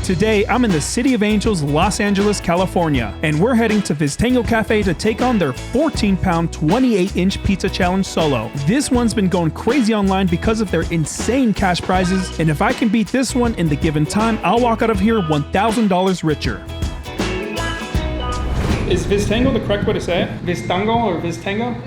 Today, I'm in the City of Angels, Los Angeles, California, and we're heading to Viztango Café to take on their 14-pound, 28-inch pizza challenge solo. This one's been going crazy online because of their insane cash prizes, and if I can beat this one in the given time, I'll walk out of here $1,000 richer. Is Viztango the correct way to say it? Viztango or Viztango?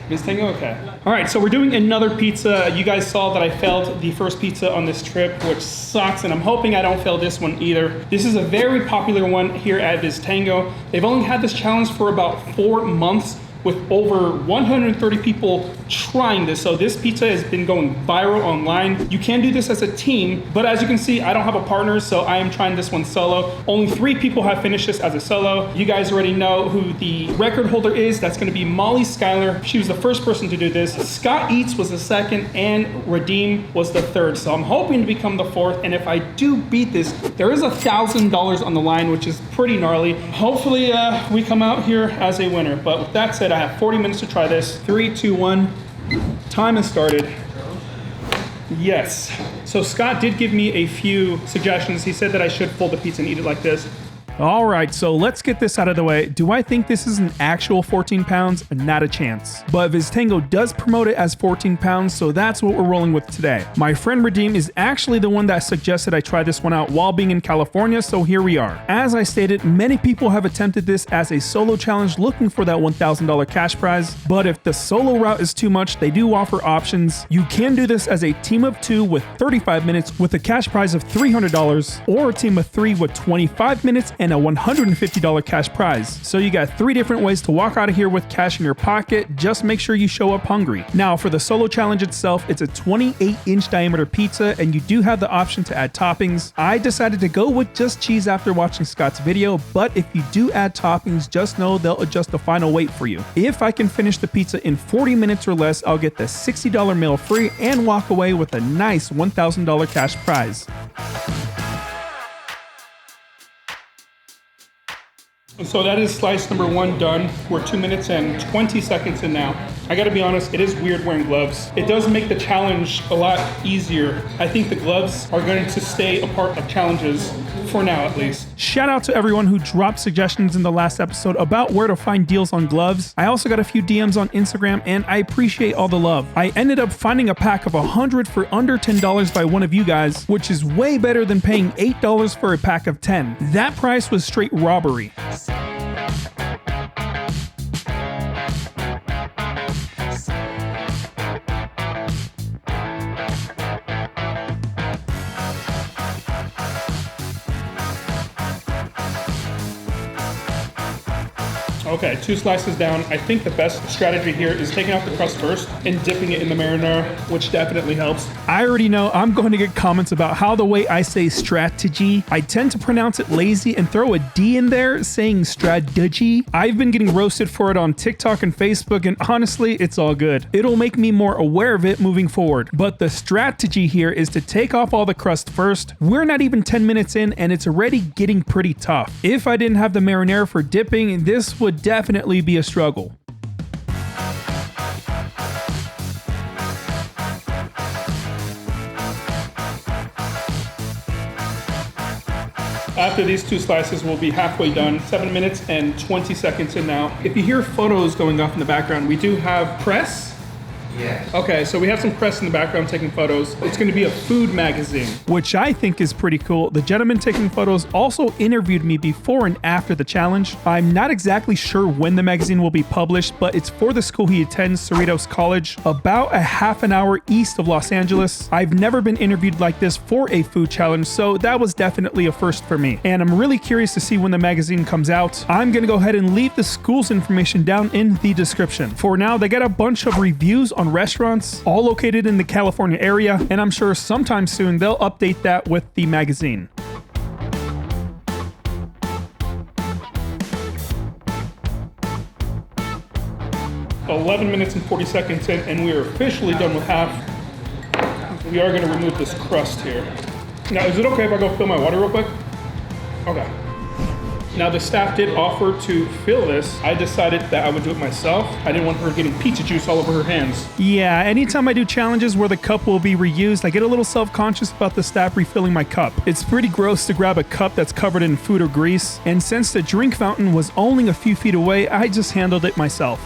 Viztango, okay. All right, so we're doing another pizza. You guys saw that I failed the first pizza on this trip, which sucks, and I'm hoping I don't fail this one either. This is a very popular one here at Viztango. They've only had this challenge for about 4 months, with over 130 people trying this. So this pizza has been going viral online. You can do this as a team, but as you can see, I don't have a partner, so I am trying this one solo. Only 3 people have finished this as a solo. You guys already know who the record holder is. That's gonna be Molly Schuyler. She was the first person to do this. Scott Eats was the second, and Redeem was the third. So I'm hoping to become the fourth, and if I do beat this, there is $1,000 on the line, which is pretty gnarly. Hopefully we come out here as a winner. But with that said, I have 40 minutes to try this. 3, 2, 1. Time has started. Yes. So Scott did give me a few suggestions. He said that I should fold the pizza and eat it like this. All right, so let's get this out of the way. Do I think this is an actual 14 pounds? Not a chance. But Viztango does promote it as 14 pounds, so that's what we're rolling with today. My friend Redeem is actually the one that suggested I try this one out while being in California, so here we are. As I stated, many people have attempted this as a solo challenge looking for that $1,000 cash prize, but if the solo route is too much, they do offer options. You can do this as a team of 2 with 35 minutes with a cash prize of $300, or a team of 3 with 25 minutes and a $150 cash prize. So you got 3 different ways to walk out of here with cash in your pocket. Just make sure you show up hungry. Now for the solo challenge itself, it's a 28-inch diameter pizza, and you do have the option to add toppings. I decided to go with just cheese after watching Scott's video, but if you do add toppings, just know they'll adjust the final weight for you. If I can finish the pizza in 40 minutes or less, I'll get the $60 meal free and walk away with a nice $1,000 cash prize. So that is slice number 1 done. We're 2 minutes and 20 seconds in now. I gotta be honest, it is weird wearing gloves. It does make the challenge a lot easier. I think the gloves are going to stay a part of challenges, for now at least. Shout out to everyone who dropped suggestions in the last episode about where to find deals on gloves. I also got a few DMs on Instagram, and I appreciate all the love. I ended up finding a pack of 100 for under $10 by one of you guys, which is way better than paying $8 for a pack of 10. That price was straight robbery. Okay, 2 slices down. I think the best strategy here is taking out the crust first and dipping it in the marinara, which definitely helps. I already know I'm going to get comments about how the way I say strategy, I tend to pronounce it lazy and throw a D in there saying strategy. I've been getting roasted for it on TikTok and Facebook, and honestly, it's all good. It'll make me more aware of it moving forward. But the strategy here is to take off all the crust first. We're not even 10 minutes in, and it's already getting pretty tough. If I didn't have the marinara for dipping, this would definitely be a struggle. After these 2 slices, we'll be halfway done. 7 minutes and 20 seconds in now. If you hear photos going off in the background, we do have press. Yes. Okay, so we have some press in the background taking photos. It's going to be a food magazine, which I think is pretty cool. The gentleman taking photos also interviewed me before and after the challenge. I'm not exactly sure when the magazine will be published, but it's for the school he attends, Cerritos College, about a half an hour east of Los Angeles. I've never been interviewed like this for a food challenge, so that was definitely a first for me. And I'm really curious to see when the magazine comes out. I'm going to go ahead and leave the school's information down in the description. For now, they got a bunch of reviews on restaurants, all located in the California area, and I'm sure sometime soon they'll update that with the magazine. "11 minutes and 40 seconds in, and we are officially done with half. We are going to remove this crust here. Now, is it okay if I go fill my water real quick? Okay. Now the staff did offer to fill this. I decided that I would do it myself. I didn't want her getting pizza juice all over her hands. Yeah, anytime I do challenges where the cup will be reused, I get a little self-conscious about the staff refilling my cup. It's pretty gross to grab a cup that's covered in food or grease, and since the drink fountain was only a few feet away, I just handled it myself.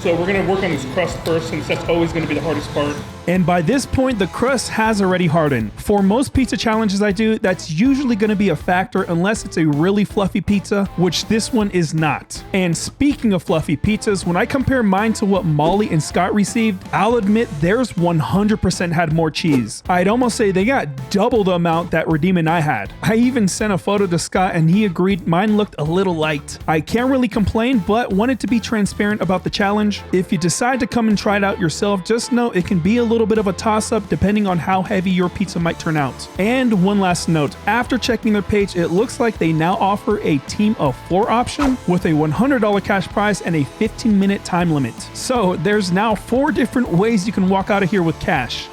So we're gonna work on this crust first, since that's always gonna be the hardest part. And by this point, the crust has already hardened. For most pizza challenges I do, that's usually going to be a factor unless it's a really fluffy pizza, which this one is not. And speaking of fluffy pizzas, when I compare mine to what Molly and Scott received, I'll admit theirs 100% had more cheese. I'd almost say they got double the amount that Redeem and I had. I even sent a photo to Scott and he agreed mine looked a little light. I can't really complain, but wanted to be transparent about the challenge. If you decide to come and try it out yourself, just know it can be a little bit of a toss-up depending on how heavy your pizza might turn out. And one last note, after checking their page, it looks like they now offer a team of 4 option with a $100 cash prize and a 15-minute time limit. So there's now 4 different ways you can walk out of here with cash.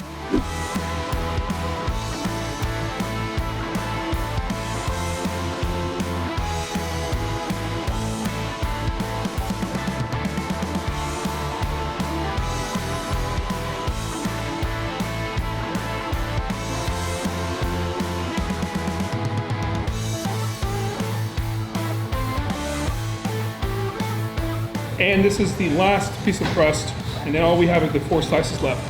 And this is the last piece of crust, and then all we have is the 4 slices left.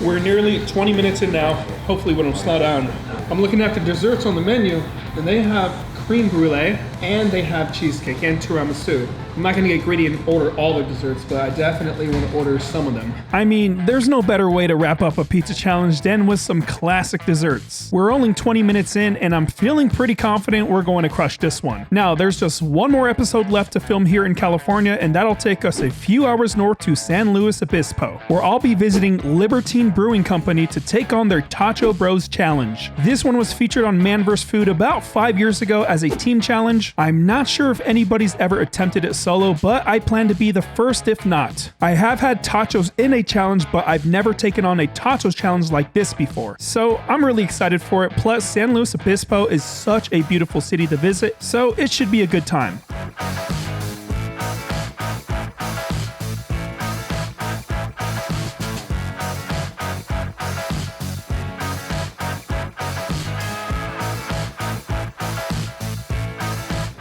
We're nearly 20 minutes in now. Hopefully we don't slow down. I'm looking at the desserts on the menu, and they have cream brulee, and they have cheesecake and tiramisu. I'm not gonna get greedy and order all the desserts, but I definitely want to order some of them. I mean, there's no better way to wrap up a pizza challenge than with some classic desserts. We're only 20 minutes in, and I'm feeling pretty confident we're going to crush this one. Now, there's just one more episode left to film here in California, and that'll take us a few hours north to San Luis Obispo, where I'll be visiting Libertine Brewing Company to take on their Tacho Bros Challenge. This one was featured on Man vs. Food about 5 years ago as a team challenge. I'm not sure if anybody's ever attempted it solo, but I plan to be the first if not. I have had tachos in a challenge, but I've never taken on a tachos challenge like this before. So I'm really excited for it. Plus, San Luis Obispo is such a beautiful city to visit, so it should be a good time.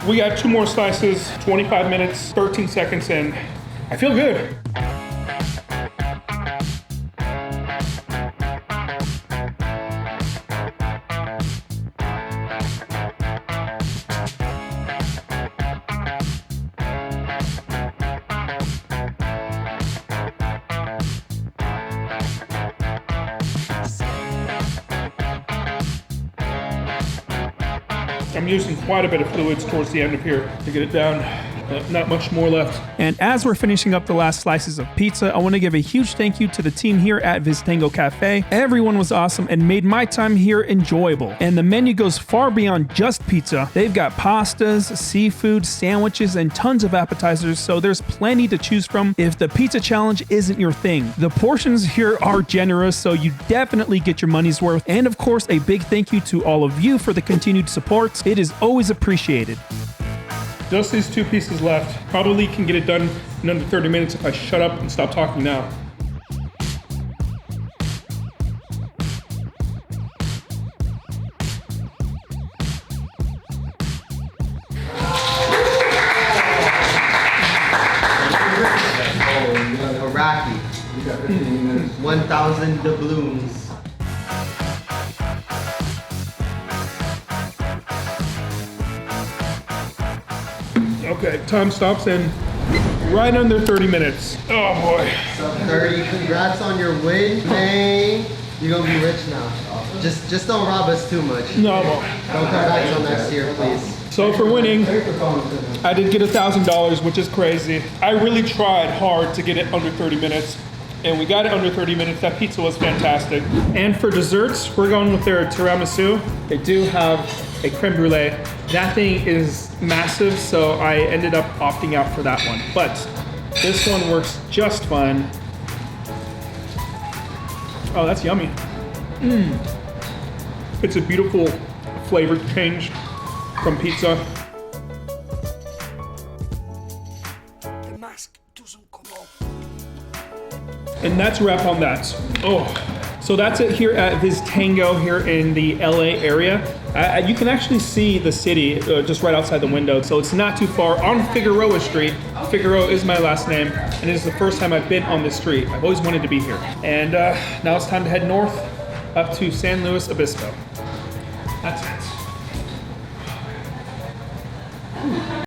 We got 2 more slices, 25 minutes, 13 seconds in. I feel good. I'm using quite a bit of fluids towards the end of here to get it down. Not much more left. And as we're finishing up the last slices of pizza, I want to give a huge thank you to the team here at Viztango Café. Everyone was awesome and made my time here enjoyable. And the menu goes far beyond just pizza. They've got pastas, seafood, sandwiches, and tons of appetizers, so there's plenty to choose from if the pizza challenge isn't your thing. The portions here are generous, so you definitely get your money's worth. And of course, a big thank you to all of you for the continued support. It is always appreciated. Just these 2 pieces left. Probably can get it done in under 30 minutes if I shut up and stop talking now. Iraqi. 1,000 doubloons. Okay, time stops in right under 30 minutes. Oh boy. So 30, congrats on your win, man. You're gonna be rich now. Just don't rob us too much. No. Don't come back till next year, please. So for winning, I did get $1,000, which is crazy. I really tried hard to get it under 30 minutes. And we got it under 30 minutes. That pizza was fantastic. And for desserts, we're going with their tiramisu. They do have a creme brulee. That thing is massive, so I ended up opting out for that one. But this one works just fine. Oh, that's yummy. It's a beautiful flavor change from pizza. The mask doesn't come off. And that's a wrap on that. Oh, so that's it here at Viztango here in the LA area. You can actually see the city just right outside the window, so it's not too far on Figueroa Street. Figueroa is my last name, and it is the first time I've been on this street. I've always wanted to be here. And now it's time to head north up to San Luis Obispo. That's it.